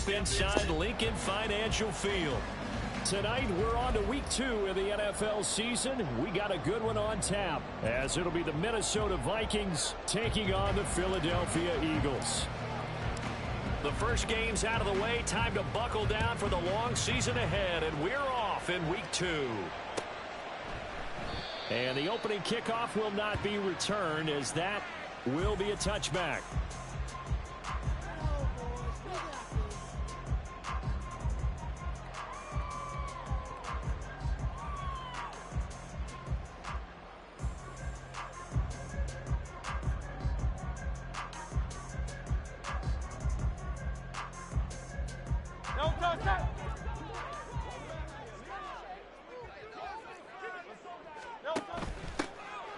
up inside Lincoln Financial Field. Tonight, we're on to week 2 of the NFL season. We got a good one on tap, as it'll be the Minnesota Vikings taking on the Philadelphia Eagles. The first game's out of the way. Time to buckle down for the long season ahead, and we're off in week 2. And the opening kickoff will not be returned, as that will be a touchback.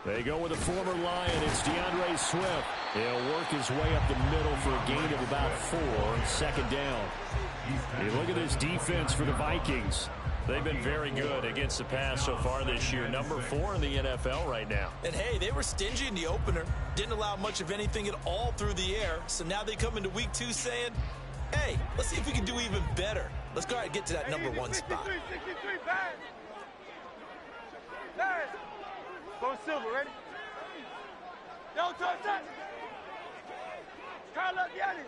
They go with a former Lion. It's DeAndre Swift. He'll work his way up the middle for a gain of about 4. Second down. Hey, look at this defense for the Vikings. They've been very good against the pass so far this year. Number 4 in the NFL right now. And, hey, they were stingy in the opener. Didn't allow much of anything at all through the air. So now they come into week 2 saying, hey, let's see if we can do even better. Let's go ahead and get to that number 1 spot. Go Silver, ready? Don't touch that. Carl up Yanni.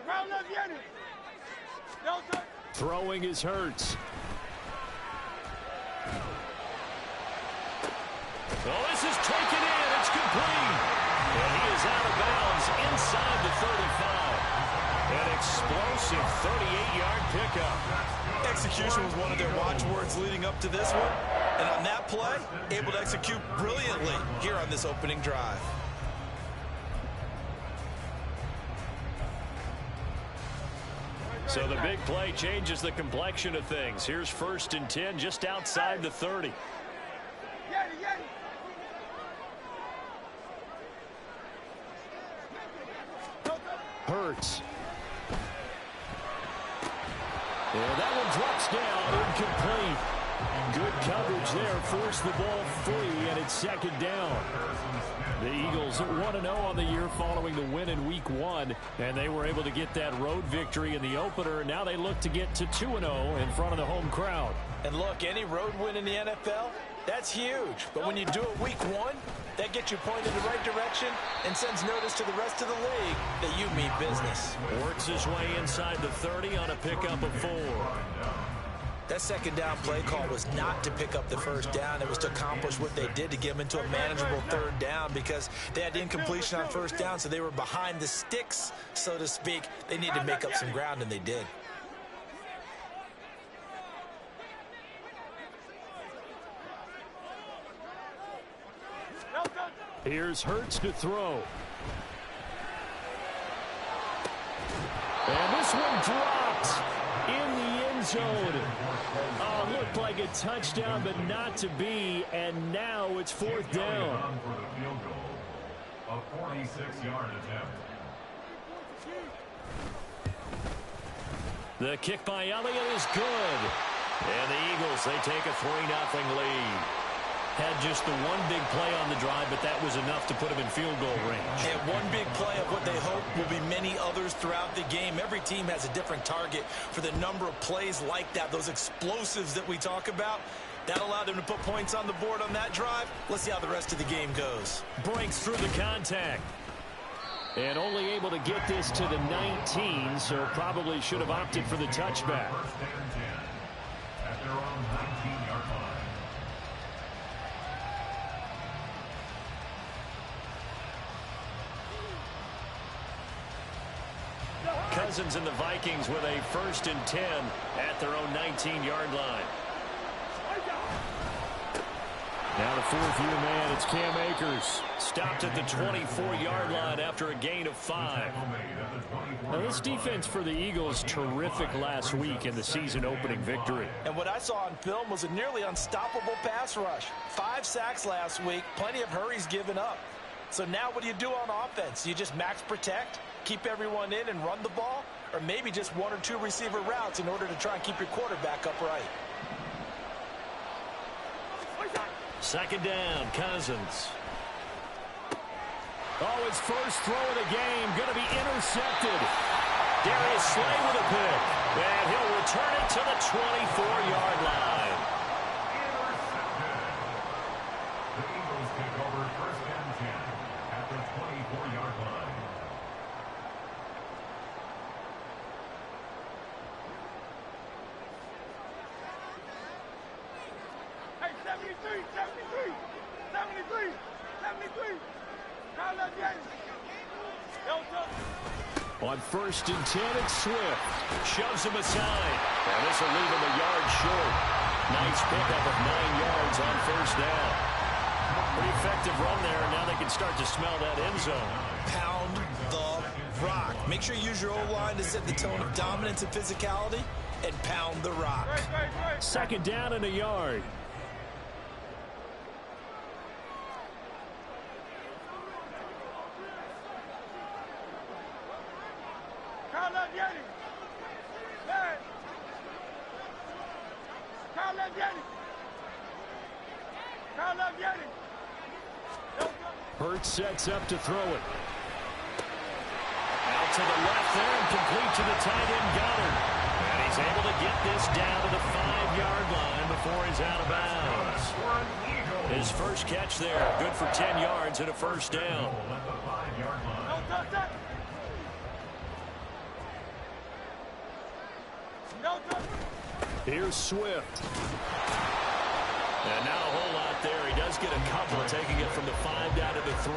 Carl up Yanni. Don't touch. Throwing is Hurts. Oh, this is taken in. It's complete. And he is out of bounds inside the 35. An explosive 38-yard pickup. Execution was one of their watchwords leading up to this one. And on that play, able to execute brilliantly here on this opening drive. So the big play changes the complexion of things. Here's 1st and 10 just outside the 30. Hurts. And that one drops down, incomplete. Good coverage there, forced the ball free, and it's 2nd down. The Eagles 1-0 on the year following the win in week 1, and they were able to get that road victory in the opener. Now they look to get to 2-0 in front of the home crowd. And look, any road win in the NFL, that's huge. But when you do it week 1, that gets you pointed in the right direction and sends notice to the rest of the league that you mean business. Works his way inside the 30 on a pickup of 4. That 2nd down play call was not to pick up the 1st down. It was to accomplish what they did to get them into a manageable 3rd down because they had incompletion on 1st down, so they were behind the sticks, so to speak. They needed to make up some ground, and they did. Here's Hurts to throw. And this one dropped in the end zone. Looked like a touchdown, but not to be. And now it's 4th down. A 46-yard attempt. The kick by Elliott is good. And the Eagles, they take a 3-0 lead. Had just the one big play on the drive, but that was enough to put them in field goal range. And one big play of what they hope will be many others throughout the game. Every team has a different target for the number of plays like that, those explosives that we talk about. That allowed them to put points on the board on that drive. Let's see how the rest of the game goes. Breaks through the contact. And only able to get this to the 19, so probably should have opted for the touchback. At their own 19-yard line. Cousins and the Vikings with a 1st and 10 at their own 19-yard line. Now the 4th year man, it's Cam Akers. Stopped at the 24-yard line after a gain of 5. Now this defense for the Eagles, terrific last week in the season-opening victory. And what I saw on film was a nearly unstoppable pass rush. 5 sacks last week, plenty of hurries given up. So now what do you do on offense? You just max protect, keep everyone in and run the ball, or maybe just 1 or 2 receiver routes in order to try and keep your quarterback upright. 2nd down, Cousins. Oh, his first throw of the game, going to be intercepted. Darius Slay with a pick. And he'll return it to the 24-yard line. The Eagles take over first and 10 at the 24-yard line. Hey, 73, 73, 73, 73. Call that game. On first and 10, it's Swift. Shoves him aside. And this will leave him a yard short. Nice pickup of 9 yards on first down. Pretty effective run there, and now they can start to smell that end zone. Pound the rock. Make sure you use your O-line to set the tone of dominance and physicality, and pound the rock. Second down and a yard. Hurts sets up to throw it. Out to the left there and complete to the tight end Goddard. And he's able to get this down to the 5-yard line before he's out of bounds. His first catch there, good for 10 yards and a first down. Here's Swift. And now a whole lot there. He does get a couple, taking it from the 5 down to the 3.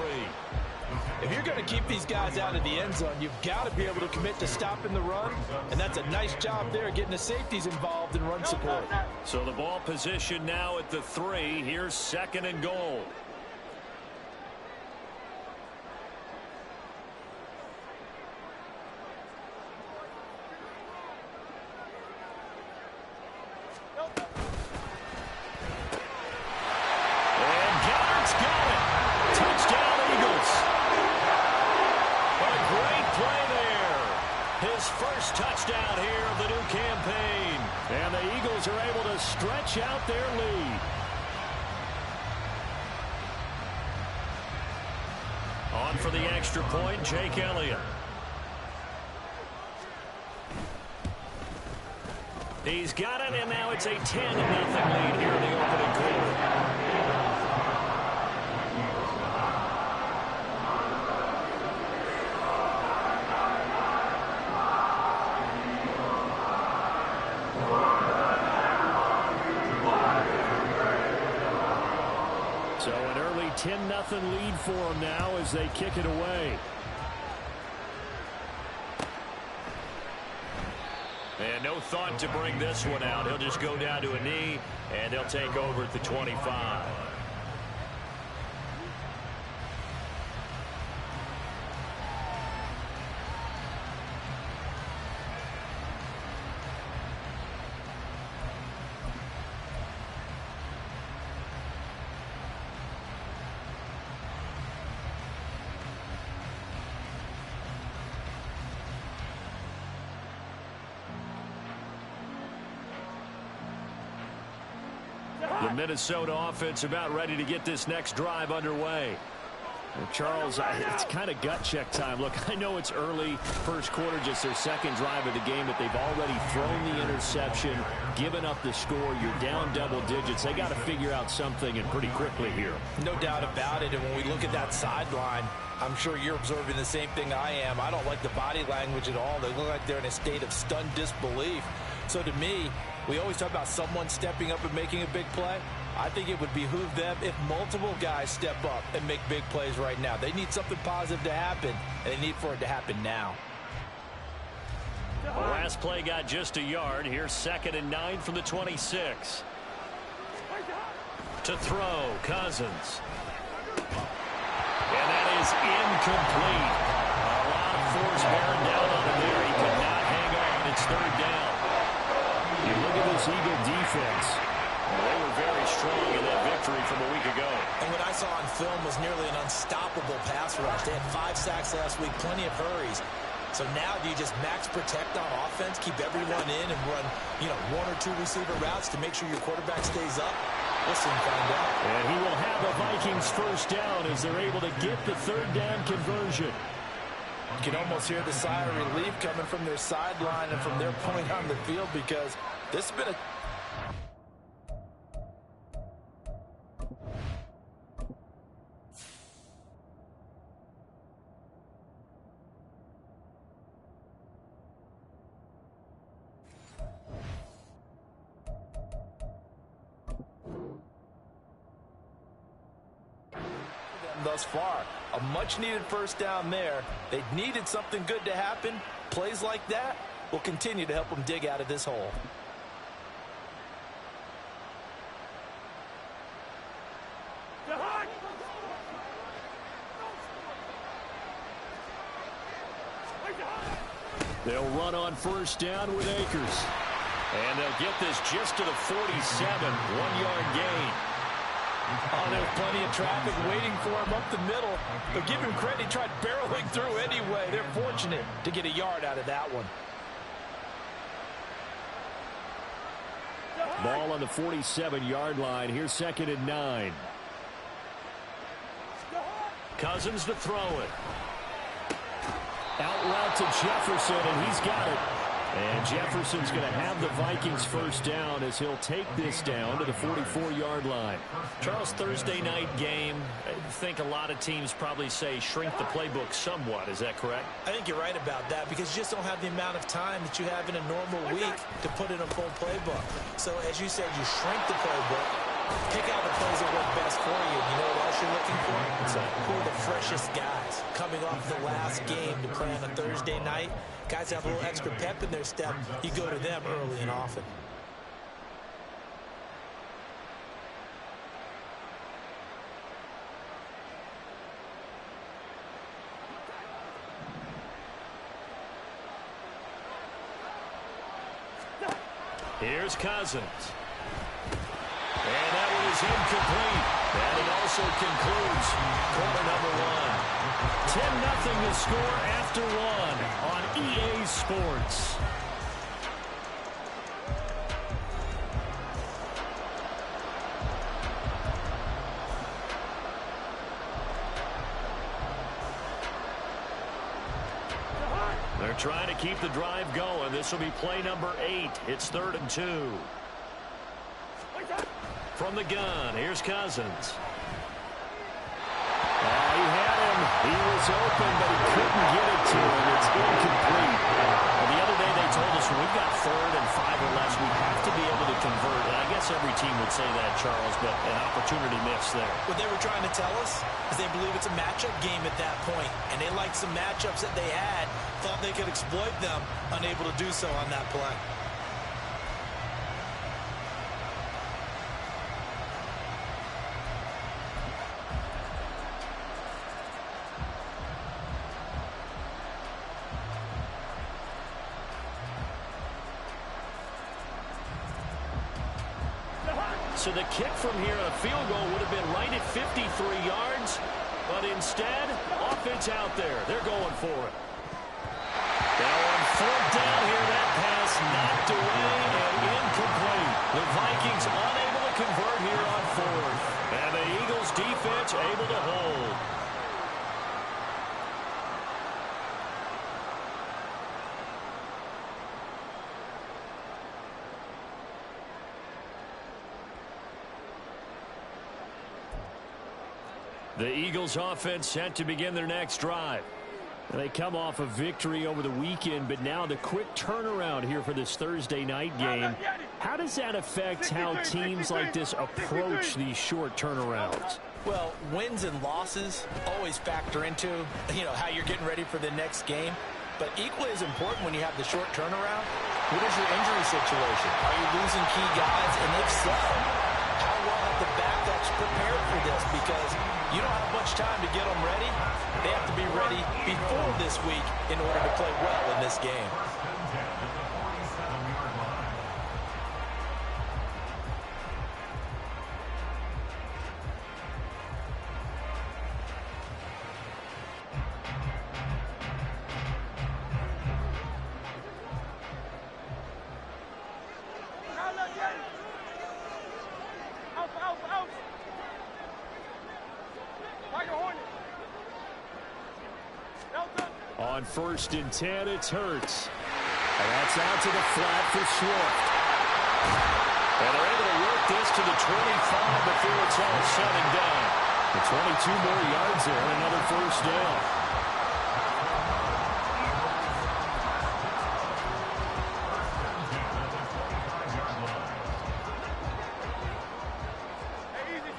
If you're going to keep these guys out of the end zone, you've got to be able to commit to stopping the run, and that's a nice job there, getting the safeties involved in run support. So the ball position now at the 3. Here's second and goal. Touchdown here of the new campaign. And the Eagles are able to stretch out their lead. On for the extra point, Jake Elliott. He's got it, and now it's a 10-0 lead here in the opening quarter. So an early 10-0 lead for them now as they kick it away. And no thought to bring this one out. He'll just go down to a knee, and he'll take over at the 25. The Minnesota offense about ready to get this next drive underway. And Charles, it's kind of gut check time. Look, I know it's early, first quarter, just their second drive of the game, but they've already thrown the interception, given up the score. You're down double digits. They got to figure out something, and pretty quickly here. No doubt about it. And when we look at that sideline, I'm sure you're observing the same thing I am. I don't like the body language at all. They look like they're in a state of stunned disbelief. So to me, we always talk about someone stepping up and making a big play. I think it would behoove them if multiple guys step up and make big plays right now. They need something positive to happen, and they need for it to happen now. The last play got just a yard. Here's 2nd and 9 from the 26. To throw, Cousins. And that is incomplete. A lot of force bearing down on him there. He could not hang on. It's 3rd down. You look at this Eagle defense. They were very strong in that victory from a week ago. And what I saw on film was nearly an unstoppable pass rush. They had 5 sacks last week, plenty of hurries. So now do you just max protect on offense, keep everyone in, and run, 1 or 2 receiver routes to make sure your quarterback stays up? We'll soon find out. And he will have the Vikings first down as they're able to get the 3rd down conversion. You can almost hear the sigh of relief coming from their sideline and from their point on the field, because this has been a thus far. A much-needed first down there. They needed something good to happen. Plays like that will continue to help them dig out of this hole. They'll run on first down with Akers. And they'll get this just to the 47, 1-yard gain. Oh, there's plenty of traffic waiting for him up the middle. But give him credit, he tried barreling through anyway. They're fortunate to get a yard out of that one. Ball on the 47-yard line. Here's 2nd and 9. Cousins to throw it. Out route to Jefferson, and he's got it. And Jefferson's going to have the Vikings first down as he'll take this down to the 44-yard line. Charles, Thursday night game, I think a lot of teams probably say shrink the playbook somewhat. Is that correct? I think you're right about that, because you just don't have the amount of time that you have in a normal week to put in a full playbook. So as you said, you shrink the playbook, pick out the plays that work best for you. You know what else you're looking for? Who are the freshest guys coming off the last game to play on a Thursday night? Guys have a little extra pep in their step. You go to them early and often. Here's Cousins. And that one is incomplete. And it also concludes quarter number 1. 10-0 to score after 1 on EA Sports. They're trying to keep the drive going. This will be play number 8. It's 3rd and 2. From the gun, here's Cousins. He had him. He was open, but he couldn't get it to him. It's incomplete. And the other day they told us when we've got 3rd and 5 or less, we have to be able to convert. And I guess every team would say that, Charles, but an opportunity missed there. What they were trying to tell us is they believe it's a matchup game at that point, and they liked some matchups that they had, thought they could exploit them, unable to do so on that play. So the kick from here, a field goal, would have been right at 53 yards. But instead, offense out there. They're going for it. Now on 4th down here, that pass knocked away and incomplete. The Vikings unable to convert here on 4th. And the Eagles defense able to hold. The Eagles offense set to begin their next drive. They come off a victory over the weekend, but now the quick turnaround here for this Thursday night game. How does that affect how teams like this approach these short turnarounds? Well, wins and losses always factor into, how you're getting ready for the next game. But equally as important when you have the short turnaround, what is your injury situation? Are you losing key guys? And if so, how well have the backups prepared for this? Because you don't have much time to get them ready. They have to be ready before this week in order to play well in this game. On 1st and 10, it's Hurts. And that's out to the flat for Swift. And they're able to work this to the 25 before it's all said and done. The 22 more yards there and another first down. Hey, easy,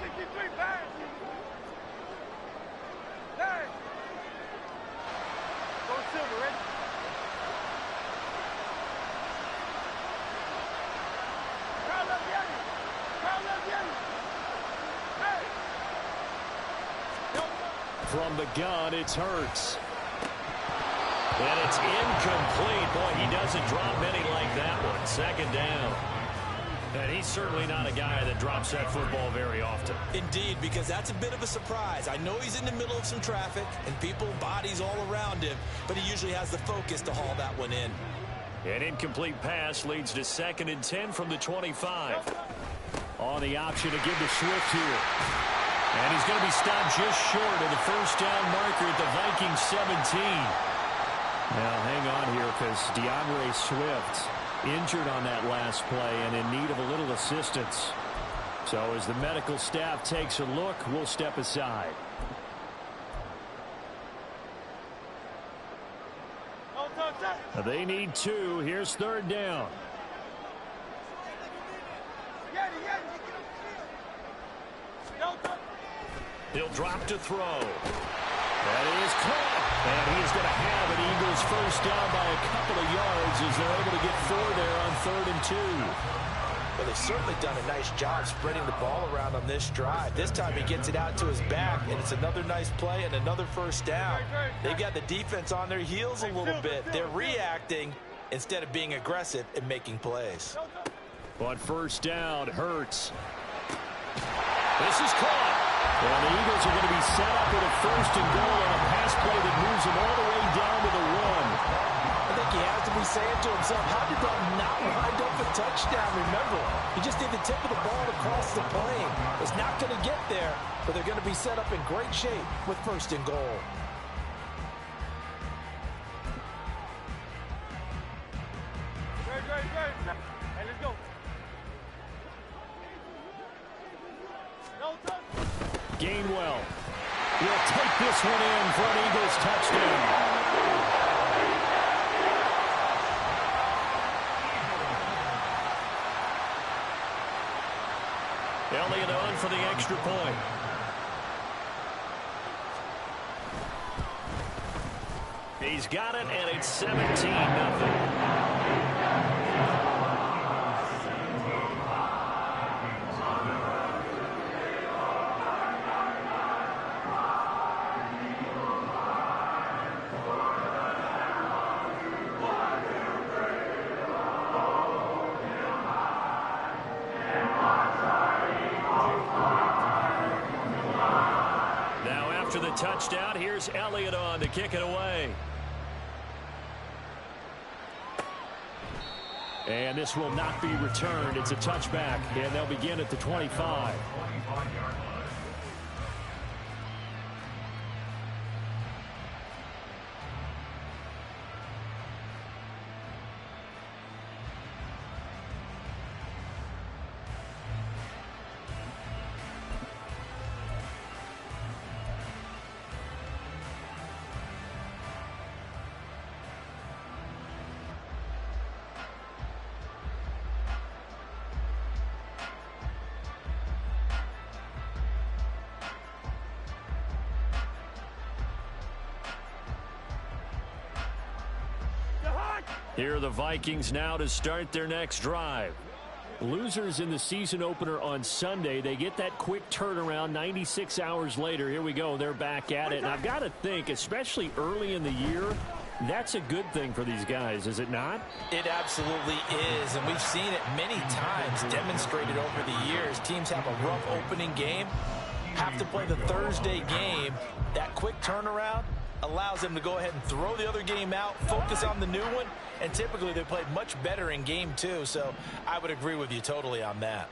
63, pass. Hey. Go Silver, ready? Crowd up, Yanni. Crowd up, Yanni. Hey. From the gun, it's Hurts. And it's incomplete. Boy, he doesn't drop many like that one. 2nd down. And he's certainly not a guy that drops that football very often. Indeed, because that's a bit of a surprise. I know he's in the middle of some traffic and people, bodies all around him, but he usually has the focus to haul that one in. An incomplete pass leads to 2nd and 10 from the 25. On the option to give to Swift here. And he's going to be stopped just short of the first down marker at the Vikings 17. Now, hang on here because DeAndre Swift injured on that last play and in need of a little assistance. So as the medical staff takes a look, we'll step aside. They need 2. Here's 3rd down. He'll drop to throw. That is caught. And he's going to have an Eagles first down by a couple of yards as they're able to get 4 there on 3rd and 2. Well, they've certainly done a nice job spreading the ball around on this drive. This time he gets it out to his back, and it's another nice play and another first down. They've got the defense on their heels a little bit. They're reacting instead of being aggressive and making plays. On 1st down, Hurts. This is caught. And the Eagles are going to be set up with a 1st and goal on a pass play that moves them all the way down to the 1. I think he has to be saying to himself, how did that not wind up a touchdown? Remember, he just did the tip of the ball across the plane. It's not going to get there, but they're going to be set up in great shape with 1st and goal. Great. Hey, let's go. Gainwell will take this one in for an Eagles touchdown. Elliott on for the extra point. He's got it, and it's 17-0. After the touchdown, here's Elliott on to kick it away. And this will not be returned. It's a touchback, and they'll begin at the 25. Here are the Vikings now to start their next drive. Losers in the season opener on Sunday. They get that quick turnaround 96 hours later. Here we go. They're back at it. And I've got to think, especially early in the year, that's a good thing for these guys, is it not? It absolutely is, and we've seen it many times demonstrated over the years. Teams have a rough opening game, have to play the Thursday game. That quick turnaround allows them to go ahead and throw the other game out, focus on the new one, and typically they play much better in game 2, so I would agree with you totally on that.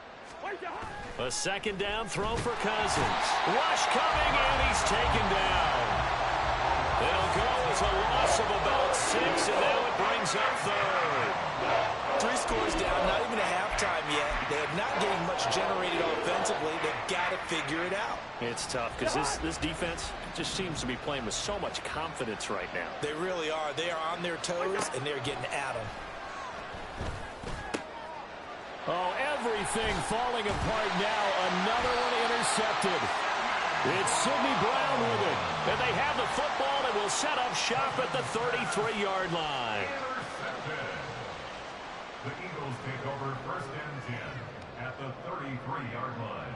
A second down throw for Cousins. Rush coming, and he's taken down. They'll go was a loss of about 6, and now it brings up third. 3 scores down, not even a halftime yet. They have not getting much generated offensively. They've got to figure it out. It's tough because this defense just seems to be playing with so much confidence right now. They really are. They are on their toes, and they're getting at them. Oh, everything falling apart now. Another one intercepted. It's Sidney Brown with it. And they have the football and will set up shop at the 33-yard line. The Eagles take over 1st and 10 at the 33-yard line.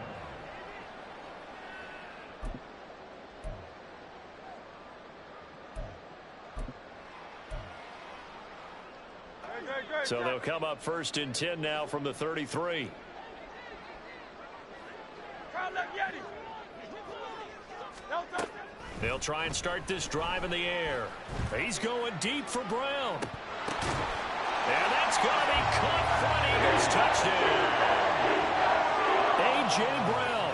So they'll come up 1st and 10 now from the 33. They'll try and start this drive in the air. He's going deep for Brown. And that's going to be caught for an Eagles touchdown. A.J. Brown,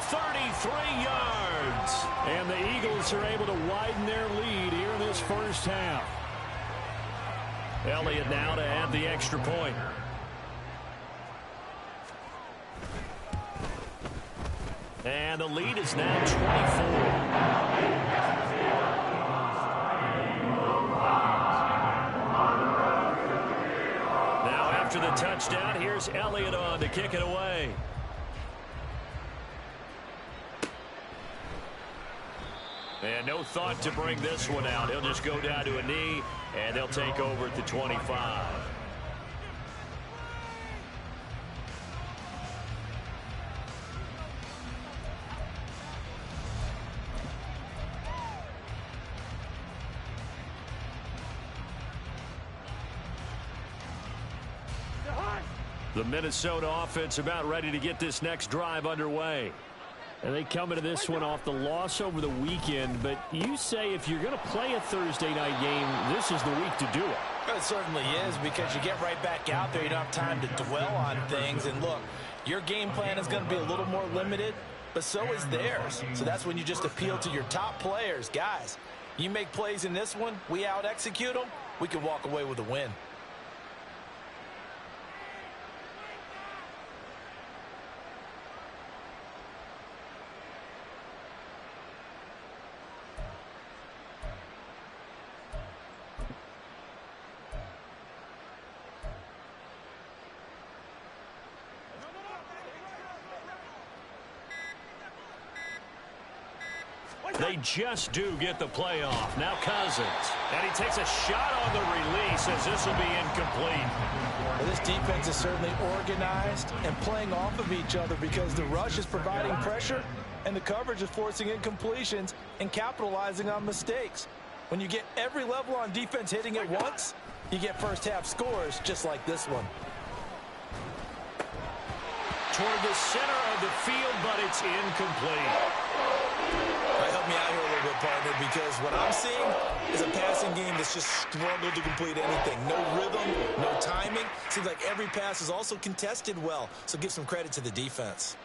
33 yards. And the Eagles are able to widen their lead here in this first half. Elliott now to add the extra point. And the lead is now 24. Now after the touchdown, here's Elliott on to kick it away. And no thought to bring this one out. He'll just go down to a knee, and they'll take over at the 25. The Minnesota offense about ready to get this next drive underway. And they come into this one off the loss over the weekend. But you say if you're going to play a Thursday night game, this is the week to do it. It certainly is, because you get right back out there. You don't have time to dwell on things. And look, your game plan is going to be a little more limited, but so is theirs. So that's when you just appeal to your top players. Guys, you make plays in this one, we out-execute them, we can walk away with a win. They just do get the play off. Now Cousins. And he takes a shot on the release as this will be incomplete. Well, this defense is certainly organized and playing off of each other, because the rush is providing pressure and the coverage is forcing incompletions and capitalizing on mistakes. When you get every level on defense hitting at once, you get first half scores just like this one. Toward the center of the field, but it's incomplete. Help me out here a little bit, partner, because what I'm seeing is a passing game that's just struggled to complete anything. No rhythm, no timing. Seems like every pass is also contested well, so give some credit to the defense.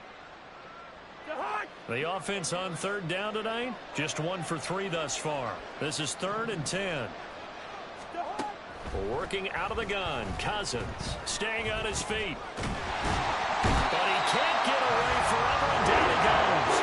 The offense on 3rd down tonight, just 1 for 3 thus far. This is 3rd and 10. Working out of the gun, Cousins staying on his feet. But he can't get away forever, and down he goes.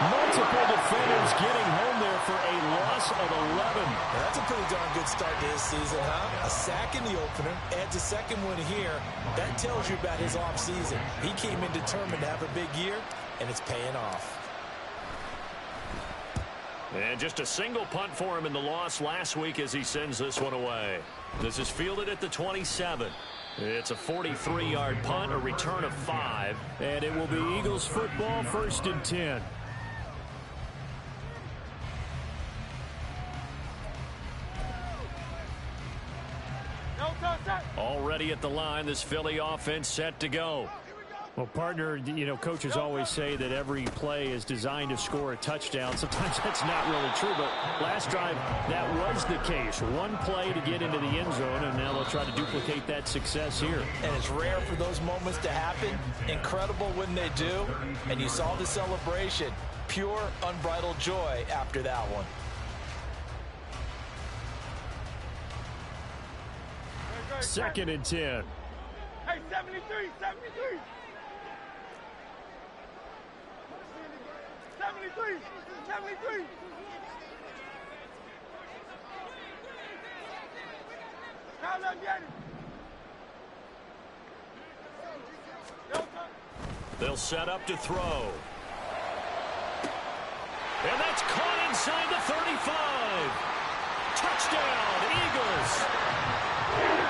Multiple defenders getting home there for a loss of 11. Now, that's a pretty darn good start to his season, huh? A sack in the opener, adds a second one here. That tells you about his offseason. He came in determined to have a big year, and it's paying off. And just a single punt for him in the loss last week as he sends this one away. This is fielded at the 27. It's a 43-yard punt, a return of 5. And it will be Eagles football, 1st and 10. Already at the line, this Philly offense set to go. Well, partner, you know, coaches always say that every play is designed to score a touchdown. Sometimes that's not really true, but last drive, that was the case. One play to get into the end zone, and now they'll try to duplicate that success here. And it's rare for those moments to happen. Incredible when they do. And you saw the celebration. Pure, unbridled joy after that one. 2nd and 10. Hey, 73, 73. 73, 73. Now let's get it. They'll set up to throw. And that's caught inside the 35. Touchdown, Eagles.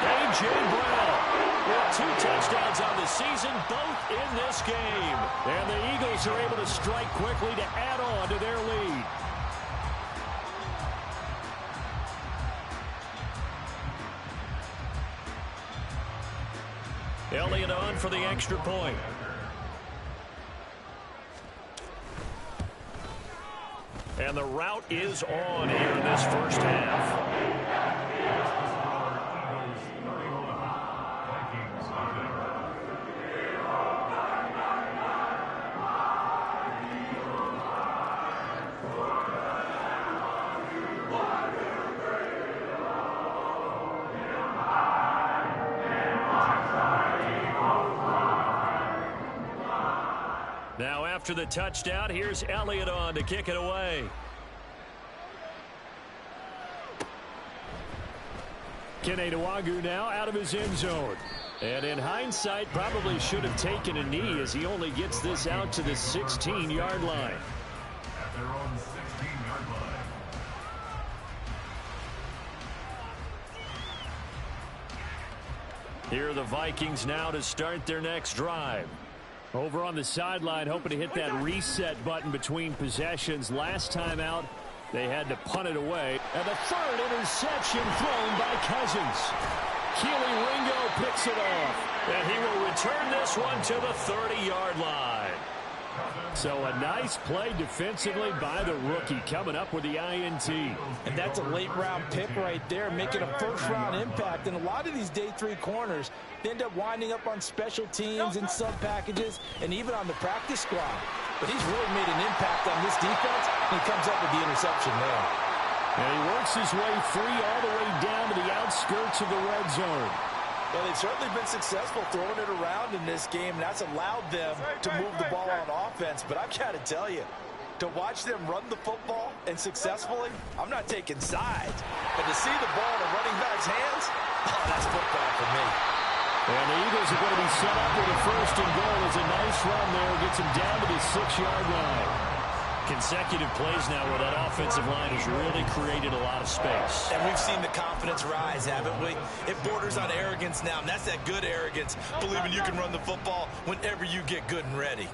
A.J. Brown with 2 touchdowns on the season, both in this game. And the Eagles are able to strike quickly to add on to their lead. Elliott on for the extra point. And the route is on here in this first half. Now after the touchdown, here's Elliott on to kick it away. Kene Nwangwu now out of his end zone. And in hindsight, probably should have taken a knee as he only gets this out to the 16-yard line. At their own 16-yard line. Here are the Vikings now to start their next drive. Over on the sideline, hoping to hit that reset button between possessions. Last time out, they had to punt it away. And the 3rd interception thrown by Cousins. Keely Ringo picks it off. And he will return this one to the 30-yard line. So a nice play defensively by the rookie, coming up with the INT. And that's a late-round pick right there, making a first-round impact. And a lot of these day 3 corners, they end up winding up on special teams and sub-packages and even on the practice squad. But he's really made an impact on this defense, and he comes up with the interception there. And he works his way free all the way down to the outskirts of the red zone. Well, they've certainly been successful throwing it around in this game, and that's allowed them to move the ball on offense. But I've got to tell you, to watch them run the football and successfully, I'm not taking sides. But to see the ball in a running back's hands, oh, that's football for me. And the Eagles are going to be set up with a 1st and goal. It's a nice run there. Gets him down to the 6-yard line. Consecutive plays now where that offensive line has really created a lot of space. And we've seen the confidence rise, haven't we? It borders on arrogance now, and that's that good arrogance, believing you can run the football whenever you get good and ready.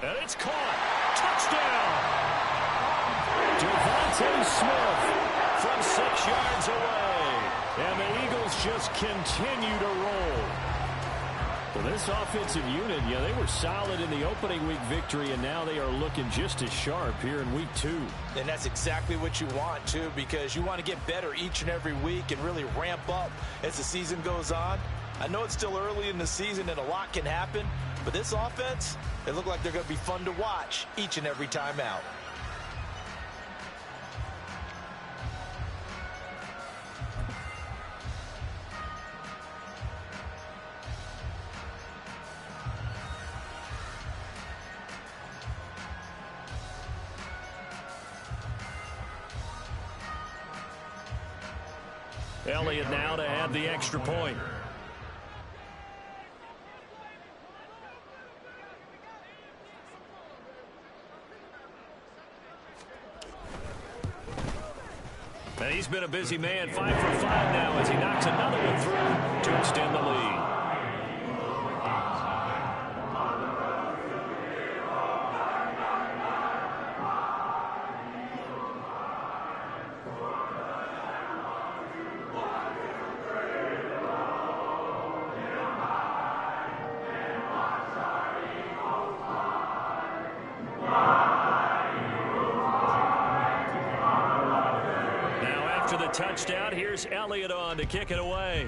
And it's caught. Touchdown! Devontae Smith From 6 yards away. And the Eagles just continue to roll. Well, this offensive unit, yeah, they were solid in the opening week victory, and now they are looking just as sharp here in week 2. And that's exactly what you want, too, because you want to get better each and every week and really ramp up as the season goes on. I know it's still early in the season and a lot can happen, but this offense, they look like they're going to be fun to watch each and every time out. Elliott now to add the extra point. And he's been a busy man, 5 for 5 now as he knocks another one through to extend the lead. Touchdown. Here's Elliott on to kick it away.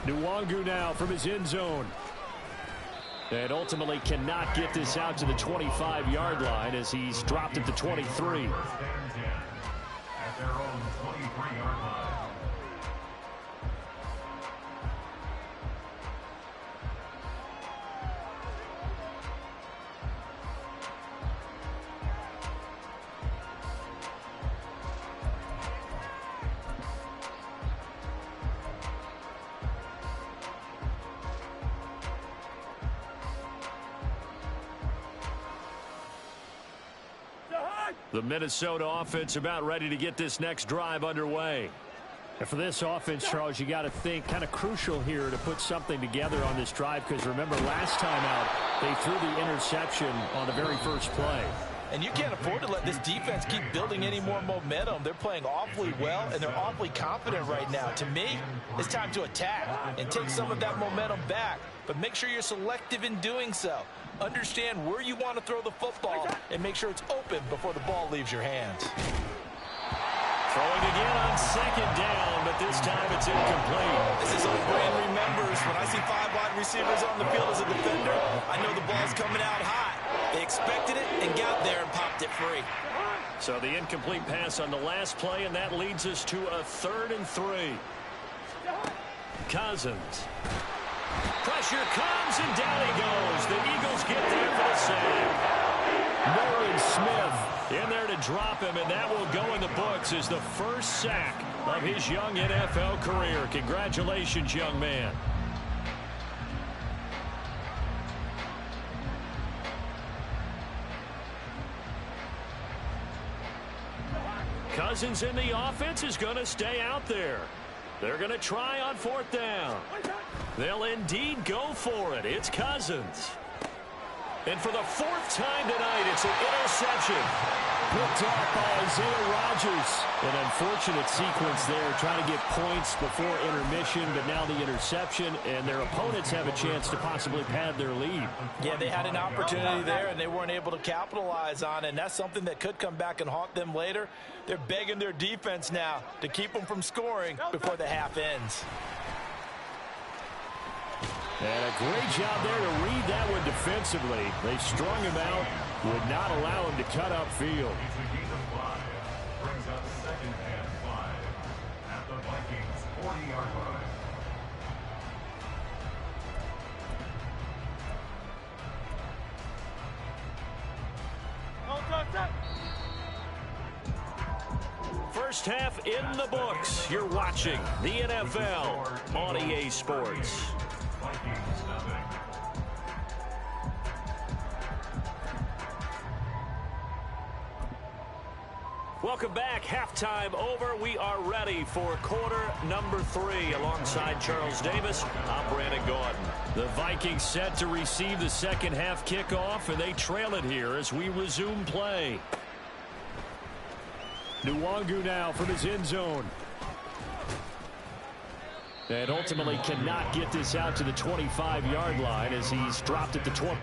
Nwangwu now from his end zone. And ultimately cannot get this out to the 25-yard line as he's dropped at the 23. First and 10 at their own 23-yard line. The Minnesota offense about ready to get this next drive underway. And for this offense, Charles, you got to think kind of crucial here to put something together on this drive, because remember last time out they threw the interception on the very first play. And you can't afford to let this defense keep building any more momentum. They're playing awfully well, and they're awfully confident right now. To me, it's time to attack and take some of that momentum back. But make sure you're selective in doing so. Understand where you want to throw the football and make sure it's open before the ball leaves your hands. Throwing again on second down, but this time it's incomplete. This is old Brand remembers. When I see 5 wide receivers on the field as a defender, I know the ball's coming out hot. They expected it and got there and popped it free. So the incomplete pass on the last play, and that leads us to a 3rd and 3. Cousins. Pressure comes, and down he goes. The Eagles get there for the save. Nolan Smith in there to drop him, and that will go in the books as the first sack of his young NFL career. Congratulations, young man. Cousins in the offense is going to stay out there. They're going to try on 4th down. They'll indeed go for it. It's Cousins. And for the 4th time tonight, it's an interception. Picked up by Isaiah Rodgers. An unfortunate sequence there, trying to get points before intermission, but now the interception, and their opponents have a chance to possibly pad their lead. Yeah, they had an opportunity there, and they weren't able to capitalize on it, and that's something that could come back and haunt them later. They're begging their defense now to keep them from scoring before the half ends. And a great job there to read that one defensively. They strung him out, would not allow him to cut upfield. It's a gain of 5. Brings up 2nd and 5 at the Vikings 40-yard line. First half in the books. You're watching the NFL on EA Sports. Vikings nothing. Welcome back. Halftime over. We are ready for quarter number 3. Alongside Charles Davis, I'm Brandon Gordon. The Vikings set to receive the second half kickoff, and they trail it here as we resume play. Nwangu now from his end zone. And ultimately cannot get this out to the 25-yard line as he's dropped at the 20.